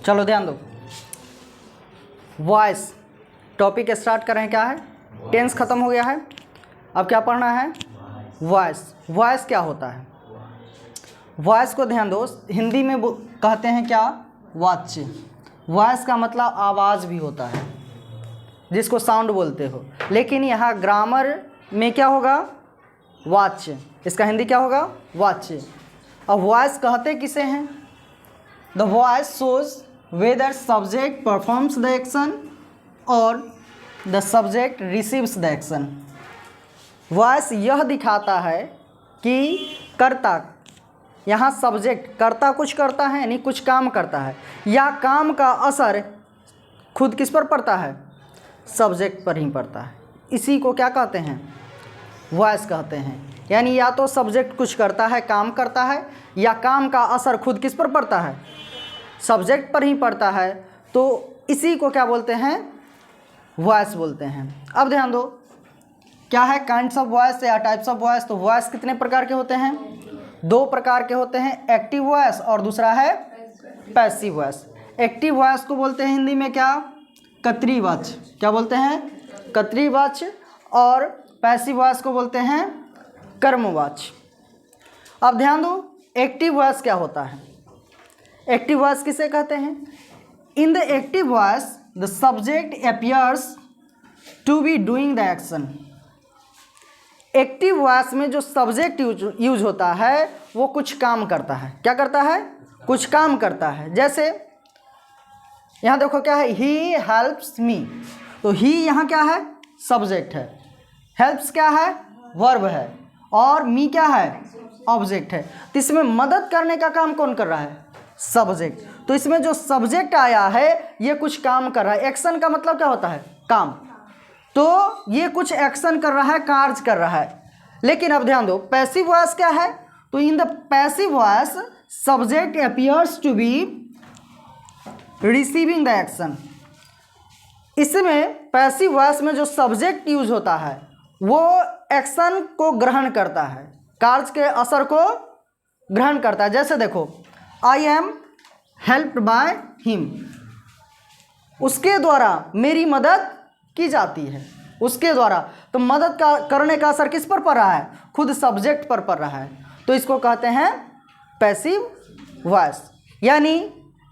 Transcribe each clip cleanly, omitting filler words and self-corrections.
चलो ध्यान दो, वॉइस टॉपिक स्टार्ट कर रहे हैं। क्या है? टेंस खत्म हो गया है, अब क्या पढ़ना है? वॉइस। वॉइस क्या होता है? वॉइस को ध्यान दो, हिंदी में कहते हैं क्या? वाच्य। वॉइस का मतलब आवाज़ भी होता है, जिसको साउंड बोलते हो, लेकिन यहाँ ग्रामर में क्या होगा? वाच्य। इसका हिंदी क्या होगा? वाच्य। अब वॉइस कहते किसे हैं? The voice shows whether subject performs the action और the subject receives the action. Voice यह दिखाता है कि कर्ता, यहाँ सब्जेक्ट कर्ता कुछ करता है यानी कुछ काम करता है, या काम का असर खुद किस पर पड़ता है? सब्जेक्ट पर ही पड़ता है। इसी को क्या कहते हैं? वॉइस कहते हैं। यानी या तो सब्जेक्ट कुछ करता है, काम करता है, या काम का असर खुद किस पर पड़ता है? सब्जेक्ट पर ही पड़ता है। तो इसी को क्या बोलते हैं? वॉइस बोलते हैं। अब ध्यान दो, क्या है काइंड्स ऑफ वॉइस या टाइप्स ऑफ वॉइस? तो वॉइस कितने प्रकार के होते हैं? दो प्रकार के होते हैं, एक्टिव वॉइस और दूसरा है पैसिव वॉइस। एक्टिव वॉइस को बोलते हैं हिंदी में क्या? कर्तृवाच्य। क्या बोलते हैं? कर्तृवाच्य। और पैसिव वॉइस को बोलते हैं कर्मवाच्य। अब ध्यान दो, एक्टिव वॉइस क्या होता है? एक्टिव वॉइस किसे कहते हैं? In the active voice the subject appears to be doing the action. Active voice में जो सब्जेक्ट यूज होता है वो कुछ काम करता है। क्या करता है? कुछ काम करता है। जैसे यहाँ देखो क्या है? He helps me. तो ही यहाँ क्या है? सब्जेक्ट है। हेल्प्स क्या है? वर्ब है। और मी क्या है? ऑब्जेक्ट है। तो इसमें मदद करने का काम कौन कर रहा है? सब्जेक्ट। तो इसमें जो सब्जेक्ट आया है ये कुछ काम कर रहा है। एक्शन का मतलब क्या होता है? काम। तो ये कुछ एक्शन कर रहा है, कार्य कर रहा है। लेकिन अब ध्यान दो, पैसिव वॉइस क्या है? तो in the passive voice subject appears to be receiving the action. इसमें पैसिव वॉइस में जो सब्जेक्ट यूज होता है वो एक्शन को ग्रहण करता है, कार्य के असर को ग्रहण करता है। जैसे देखो, I am helped by him, उसके द्वारा मेरी मदद की जाती है, उसके द्वारा। तो मदद का करने का असर किस पर पड़ रहा है? खुद सब्जेक्ट पर पड़ रहा है। तो इसको कहते हैं पैसिव वॉइस। यानी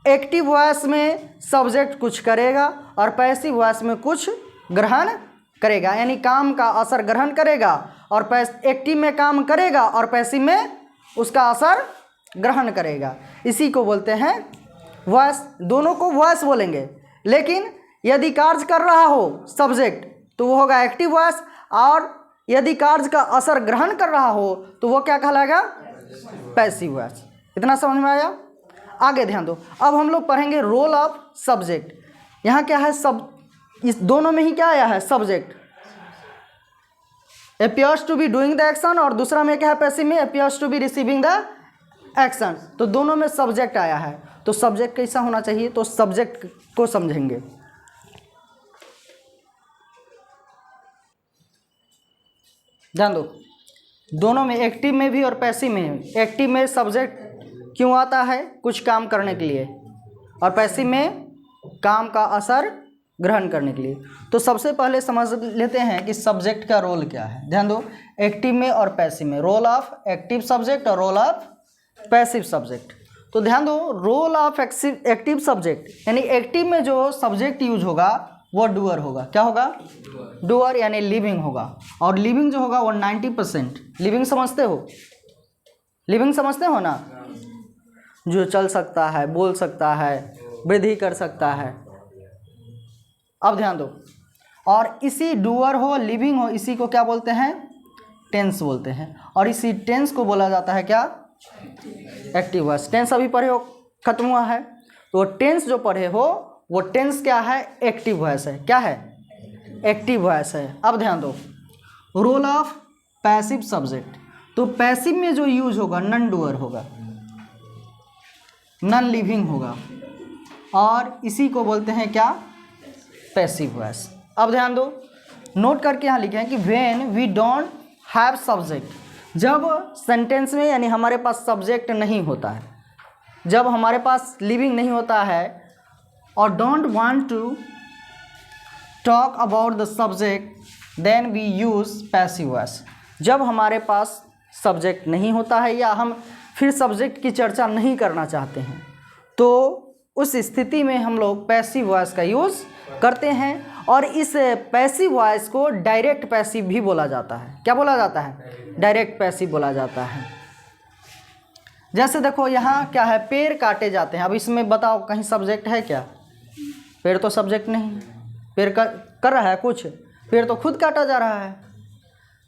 एक्टिव वॉइस में सब्जेक्ट कुछ करेगा और पैसिव वॉइस में कुछ ग्रहण करेगा, यानी काम का असर ग्रहण करेगा। और एक्टिव में काम करेगा और पैसिव में उसका असर ग्रहण करेगा। इसी को बोलते हैं वॉइस। दोनों को वॉइस बोलेंगे, लेकिन यदि कार्य कर रहा हो सब्जेक्ट तो वो होगा एक्टिव वॉइस, और यदि कार्य का असर ग्रहण कर रहा हो तो वो क्या कहलाएगा? Passive voice. इतना समझ में आया? आगे ध्यान दो, अब हम लोग पढ़ेंगे रोल ऑफ सब्जेक्ट। यहाँ क्या है? इस दोनों में ही क्या आया है? Subject appears to be doing the action, और दूसरा में क्या है? पैसिव में appears to be receiving the action. तो दोनों में सब्जेक्ट आया है। तो सब्जेक्ट कैसा होना चाहिए? तो सब्जेक्ट को समझेंगे। ध्यान दो, दोनों में, एक्टिव में भी और पैसिव में। एक्टिव में सब्जेक्ट क्यों आता है? कुछ काम करने के लिए, और पैसिव में काम का असर ग्रहण करने के लिए। तो सबसे पहले समझ लेते हैं कि सब्जेक्ट का रोल क्या है। ध्यान दो, एक्टिव में और पैसिव में रोल ऑफ एक्टिव सब्जेक्ट और रोल ऑफ पैसिव सब्जेक्ट। तो ध्यान दो, रोल ऑफ एक्टिव सब्जेक्ट यानी एक्टिव में जो सब्जेक्ट यूज होगा वो डूअर होगा। क्या होगा? डूअर, यानी लिविंग होगा। और लिविंग जो होगा वो 90%। लिविंग समझते हो? लिविंग समझते हो ना? जो चल सकता है, बोल सकता है, वृद्धि कर सकता है। अब ध्यान दो, और इसी डूअर हो, लिविंग हो, इसी को क्या बोलते हैं? टेंस बोलते हैं। और इसी टेंस को बोला जाता है क्या? Active voice. टेंस अभी पढ़े हो, खत्म हुआ है। तो टेंस जो पढ़े हो वो टेंस क्या है? एक्टिव वॉइस है। क्या है? एक्टिव वॉइस है। अब ध्यान दो, रोल ऑफ पैसिव सब्जेक्ट। तो पैसिव में जो यूज होगा नन डूअर होगा, नन लिविंग होगा, और इसी को बोलते हैं क्या? Passive voice. अब ध्यान दो, नोट करके यहाँ लिखे हैं कि when we don't have subject, जब सेंटेंस में यानी हमारे पास सब्जेक्ट नहीं होता है, जब हमारे पास लिविंग नहीं होता है, और don't want to talk about the subject then we use passive voice. जब हमारे पास सब्जेक्ट नहीं होता है या हम फिर सब्जेक्ट की चर्चा नहीं करना चाहते हैं तो उस स्थिति में हम लोग पैसिव वॉइस का यूज़ करते हैं। और इस पैसिव वॉइस को डायरेक्ट पैसिव भी बोला जाता है। क्या बोला जाता है? डायरेक्ट पैसिव बोला जाता है। जैसे देखो यहाँ क्या है, पेड़ काटे जाते हैं। अब इसमें बताओ कहीं सब्जेक्ट है क्या? पेड़ तो सब्जेक्ट नहीं, पेड़ कर रहा है कुछ, पेड़ तो खुद काटा जा रहा है।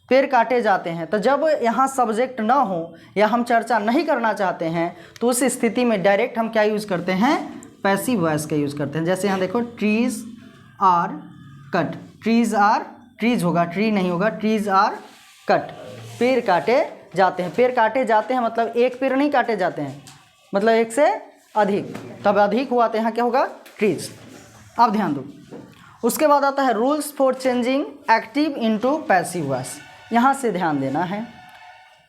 पेड़ काटे जाते हैं, तो जब यहाँ सब्जेक्ट ना हो या हम चर्चा नहीं करना चाहते हैं तो उस स्थिति में डायरेक्ट हम क्या यूज़ करते हैं? पैसिव वॉइस का यूज़ करते हैं। जैसे यहाँ देखो, trees are cut, trees are, trees होगा, ट्री नहीं होगा, ट्रीज़ आर कट, पेड़ काटे जाते हैं। पेड़ काटे जाते हैं मतलब एक पेड़ नहीं काटे जाते हैं, मतलब एक से अधिक, तब अधिक हुआ तो यहाँ क्या होगा? ट्रीज। अब ध्यान दो, उसके बाद आता है rules for changing active into passive voice. यहाँ से ध्यान देना है,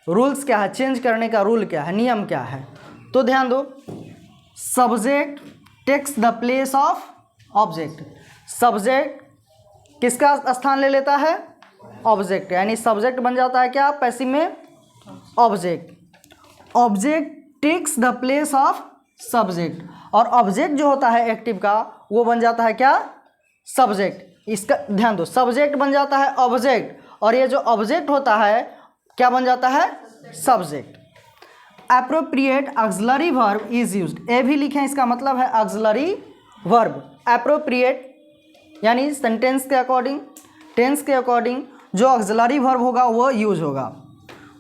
रूल्स क्या है, चेंज करने का रूल क्या है, नियम क्या है। तो ध्यान दो, subject takes the place of object. Subject किसका स्थान ले लेता है? ऑब्जेक्ट, यानी सब्जेक्ट बन जाता है क्या पैसिव में? Object. Object takes the place of subject, और ऑब्जेक्ट जो होता है एक्टिव का वो बन जाता है क्या? सब्जेक्ट। इसका ध्यान दो, सब्जेक्ट बन जाता है ऑब्जेक्ट, और ये जो ऑब्जेक्ट होता है क्या बन जाता है? Subject. Appropriate auxiliary verb is used. A भी लिखें, इसका मतलब है ऑक्सिलरी वर्ब। एप्रोप्रिएट यानी सेंटेंस के अकॉर्डिंग, टेंस के अकॉर्डिंग जो ऑक्सिलरी वर्ब होगा वो यूज होगा।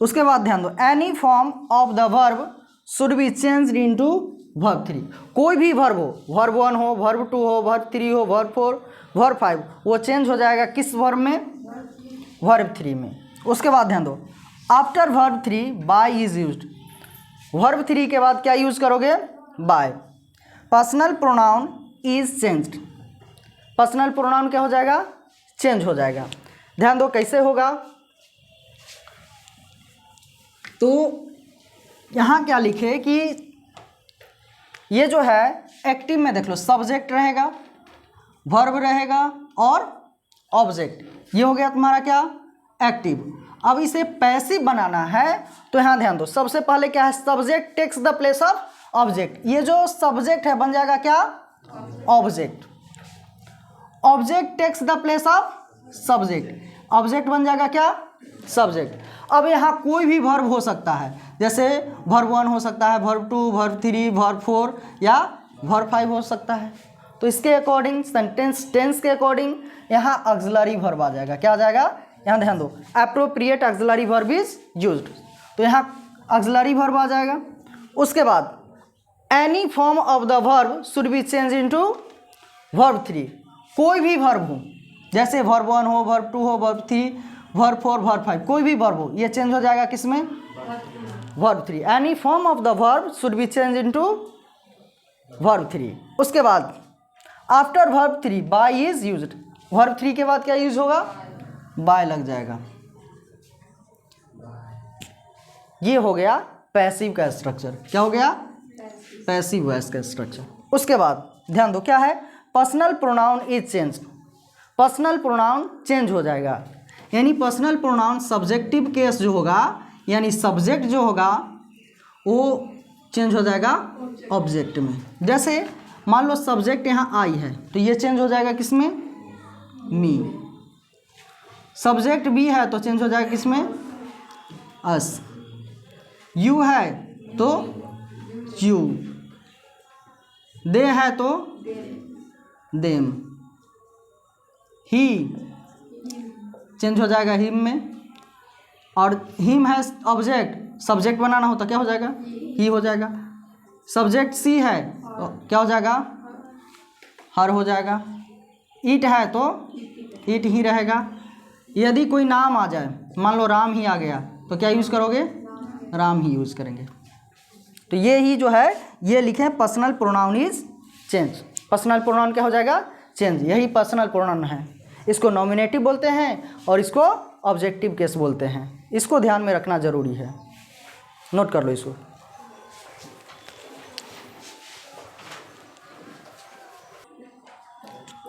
उसके बाद ध्यान दो, any form of the verb should be changed into verb 3। कोई भी वर्ब हो, वर्ब 1 हो, वर्ब 2 हो, वर्ब 3 हो, वर्ब 4, वर्ब 5, वो चेंज हो जाएगा किस वर्ब में? वर्ब 3 में। उसके बाद ध्यान दो, after verb 3 by is used. Verb 3 के बाद क्या यूज करोगे? By. Personal pronoun is changed. Personal pronoun क्या हो जाएगा? चेंज हो जाएगा। ध्यान दो कैसे होगा, तो यहाँ क्या लिखे कि ये जो है एक्टिव में देख लो, सब्जेक्ट रहेगा, वर्ब रहेगा और ऑब्जेक्ट। ये हो गया तुम्हारा क्या? एक्टिव। अब इसे पैसिव बनाना है तो यहाँ ध्यान दो, सबसे पहले क्या है? Subject takes the place of object. ये जो सब्जेक्ट है बन जाएगा क्या? Object. Object takes the place of subject, object बन जाएगा क्या? सब्जेक्ट। अब यहाँ कोई भी वर्ब हो सकता है, जैसे वर्ब 1 हो सकता है, वर्ब 2, वर्ब 3, वर्ब 4 या वर्ब 5 हो सकता है। तो इसके अकॉर्डिंग सेंटेंस टेंस के अकॉर्डिंग यहाँ ऑक्सिलरी वर्ब आ जाएगा। क्या आ जाएगा? यहाँ ध्यान दो, appropriate auxiliary verb is used, तो यहाँ ऑक्सिलरी वर्ब आ जाएगा। उसके बाद any form of the verb should be change into verb 3। कोई भी वर्ब हो, जैसे वर्ब 1 हो, वर्ब 2 हो, वर्ब 3, वर्ब 4, वर्ब 5, कोई भी वर्ब हो, ये चेंज हो जाएगा किसमें? Verb 3। Any form of the verb should be change into verb 3। उसके बाद after verb 3 by is used. Verb 3 के बाद क्या यूज होगा? बाय लग जाएगा। ये हो गया पैसिव का स्ट्रक्चर। क्या हो गया? पैसिव वॉइस का स्ट्रक्चर। उसके बाद ध्यान दो क्या है? Personal pronoun is change. Personal pronoun change हो जाएगा, यानी पर्सनल प्रोनाउन सब्जेक्टिव केस जो होगा, यानी सब्जेक्ट जो होगा वो चेंज हो जाएगा ऑब्जेक्ट में। जैसे मान लो सब्जेक्ट यहाँ आई है तो ये चेंज हो जाएगा किसमें? मी। सब्जेक्ट बी है तो चेंज हो जाएगा किसमें? अस। यू है तो यू, दे है तो देम, ही चेंज हो जाएगा हिम में, और हिम है ऑब्जेक्ट, सब्जेक्ट बनाना होता क्या हो जाएगा? ही हो जाएगा। सब्जेक्ट सी है तो क्या हो जाएगा? हर हो जाएगा। ईट है तो ईट ही रहेगा। यदि कोई नाम आ जाए, मान लो राम ही आ गया तो क्या यूज़ करोगे? राम ही यूज़ करेंगे। तो ये ही जो है ये लिखें, personal pronoun is change. Personal pronoun क्या हो जाएगा? चेंज। यही पर्सनल प्रोनाउन है। इसको नॉमिनेटिव बोलते हैं और इसको ऑब्जेक्टिव केस बोलते हैं। इसको ध्यान में रखना जरूरी है, नोट कर लो इसको।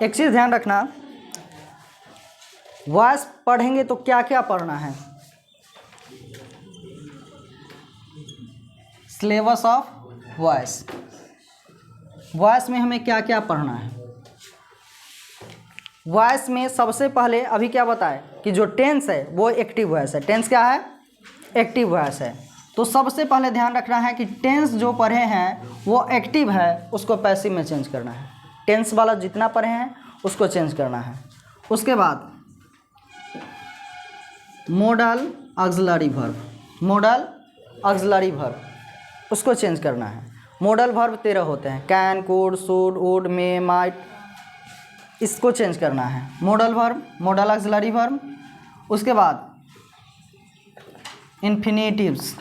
एक चीज़ ध्यान रखना, वॉइस पढ़ेंगे तो क्या क्या पढ़ना है। सिलेबस ऑफ वॉइस, वॉइस में हमें क्या क्या पढ़ना है। वॉइस में सबसे पहले अभी क्या बताए कि जो टेंस है वो एक्टिव वॉइस है। टेंस क्या है? एक्टिव वॉइस है। तो सबसे पहले ध्यान रखना है कि टेंस जो पढ़े हैं वो एक्टिव है, उसको पैसिव में चेंज करना है। टेंस वाला जितना पढ़े हैं उसको चेंज करना है। उसके बाद model auxiliary verb, model auxiliary verb उसको चेंज करना है। मोडल वर्ब 13 होते हैं, can, could, should, would, may, might, इसको चेंज करना है। Model verb, model auxiliary verb. उसके बाद इन्फिनेटिव्स,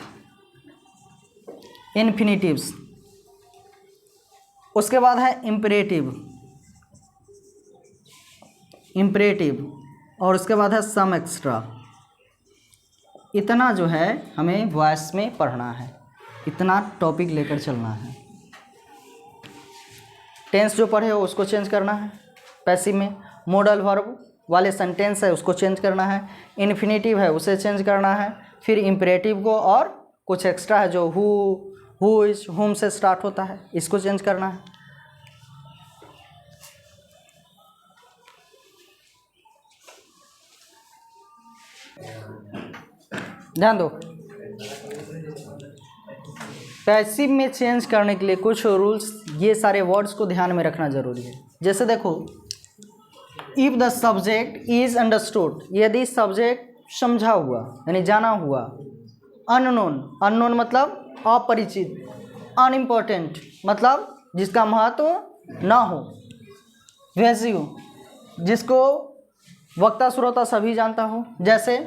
इन्फिनेटिव्स। उसके बाद है इम्परेटिव, इम्परेटिव। और उसके बाद है सम एक्स्ट्रा। इतना जो है हमें वॉइस में पढ़ना है, इतना टॉपिक लेकर चलना है। टेंस जो पढ़े हो उसको चेंज करना है पैसिव में। मोडल वर्ब वाले सेंटेंस है उसको चेंज करना है। इन्फिनेटिव है उसे चेंज करना है। फिर इम्परेटिव को और कुछ एक्स्ट्रा है जो हु, इज, हुम से स्टार्ट होता है, इसको चेंज करना है। ध्यान दो, पैसिव में चेंज करने के लिए कुछ रूल्स, ये सारे वर्ड्स को ध्यान में रखना जरूरी है। जैसे देखो, if the subject is understood, यदि सब्जेक्ट समझा हुआ यानी जाना हुआ। अननोन, अननोन मतलब अपरिचित। अनइम्पोर्टेंट मतलब जिसका महत्व ना हो। वैज्यू जिसको वक्ता श्रोता सभी जानता हो। जैसे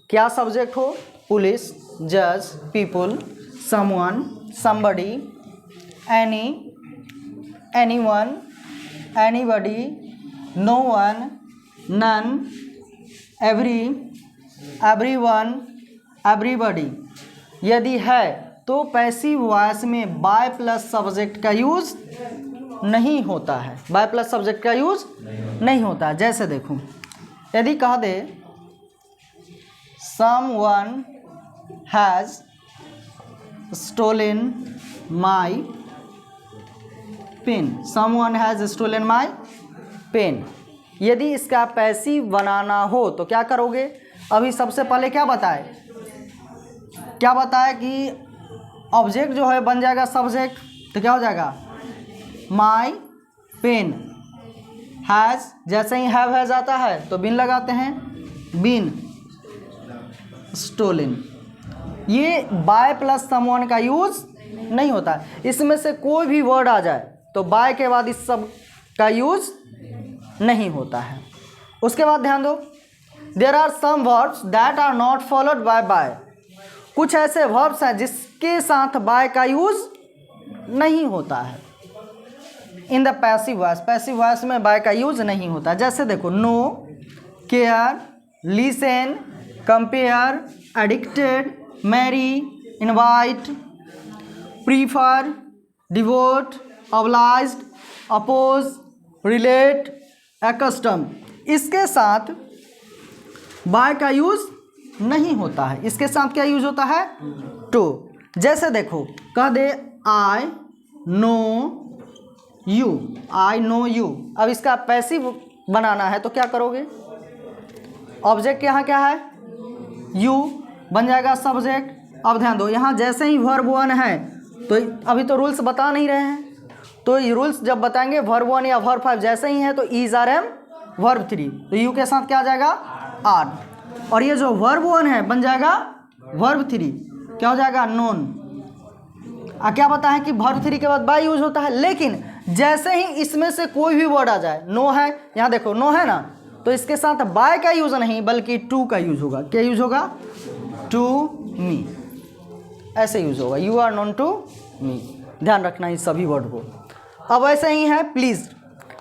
क्या सब्जेक्ट हो? पुलिस, जज, people, someone, somebody, any, anyone, anybody, no one, none, every, everyone, everybody. यदि है तो पैसिव वॉइस में बाय प्लस सब्जेक्ट का यूज नहीं होता है, बाय प्लस सब्जेक्ट का यूज नहीं होता है। जैसे देखो, यदि कह दे someone has stolen my pen, someone has stolen my pen। यदि इसका पैसिव बनाना हो तो क्या करोगे? अभी सबसे पहले क्या बताए कि ऑब्जेक्ट जो है बन जाएगा सब्जेक्ट, तो क्या हो जाएगा? My pen. हैज़, जैसे ही हैव हैज़ आता है तो बिन लगाते हैं, बिन स्टोलन। ये बाय प्लस समवन का यूज नहीं होता है। इसमें से कोई भी वर्ड आ जाए तो बाय के बाद इस सब का यूज नहीं होता है। उसके बाद ध्यान दो, there are some verbs that are not followed by. कुछ ऐसे वर्ब्स हैं जिसके साथ बाय का यूज नहीं होता है। In the passive voice, passive voice में बाय का यूज नहीं होता। जैसे देखो, know, care, listen, compare, addicted, marry, invite, prefer, devote, obliged, oppose, relate, accustom. इसके साथ बाय का यूज नहीं होता है। इसके साथ क्या यूज होता है? टू। जैसे देखो, कह दे I know you, I know you. अब इसका पैसिव बनाना है तो क्या करोगे? ऑब्जेक्ट यहाँ क्या है? यू, बन जाएगा सब्जेक्ट। अब ध्यान दो, यहाँ जैसे ही वर्ब वन है तो अभी तो रूल्स बता नहीं रहे हैं, तो ये रूल्स जब बताएंगे वर्ब वन या वर्ब फाइव जैसे ही है तो is, are, am, verb three, तो यू के साथ क्या आ जाएगा? आर। और ये जो वर्ब वन है बन जाएगा वर्ब थ्री, क्या हो जाएगा? नोन। क्या बताएं कि वर्ब थ्री के बाद बाय यूज होता है, लेकिन जैसे ही इसमें से कोई भी वर्ड आ जाए, नो है, यहाँ देखो नो है ना, तो इसके साथ बाय का यूज नहीं बल्कि टू का यूज होगा। क्या यूज होगा? टू मी, ऐसे यूज होगा। You are known to me. ध्यान रखना इस सभी वर्ड को। अब ऐसे ही है please,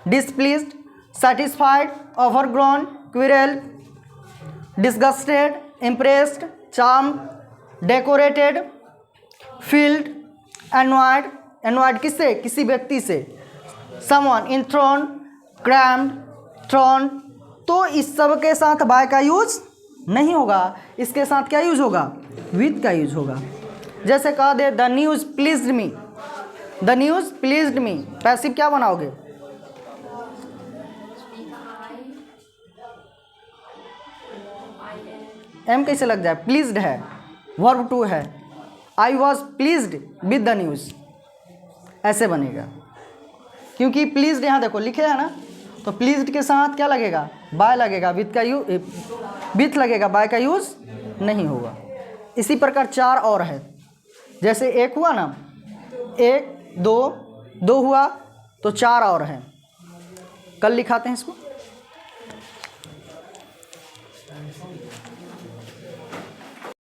displeased, satisfied, overgrown, quarrel, disgusted, impressed, charmed, decorated, filled, envied. Envied किससे? किसी व्यक्ति से। समवन, इंथ्रोन, क्रैम्ड, ट्रॉन्ड, तो इस सब के साथ बाय का यूज नहीं होगा, इसके साथ क्या यूज होगा, विथ का यूज होगा। जैसे कह दे the news pleased me, the news pleased me, passive क्या बनाओगे, एम कैसे लग जाए, प्लीज्ड है, वर्ब टू है, I was pleased with the news, ऐसे बनेगा। क्योंकि प्लीज्ड यहाँ देखो लिखे है ना, तो प्लीज्ड के साथ क्या लगेगा, बाय लगेगा, विथ का यूज, विथ लगेगा, बाय का यूज नहीं होगा। इसी प्रकार चार और है, जैसे एक हुआ ना, एक दो, दो हुआ तो चार और हैं, कल लिखाते हैं इसको।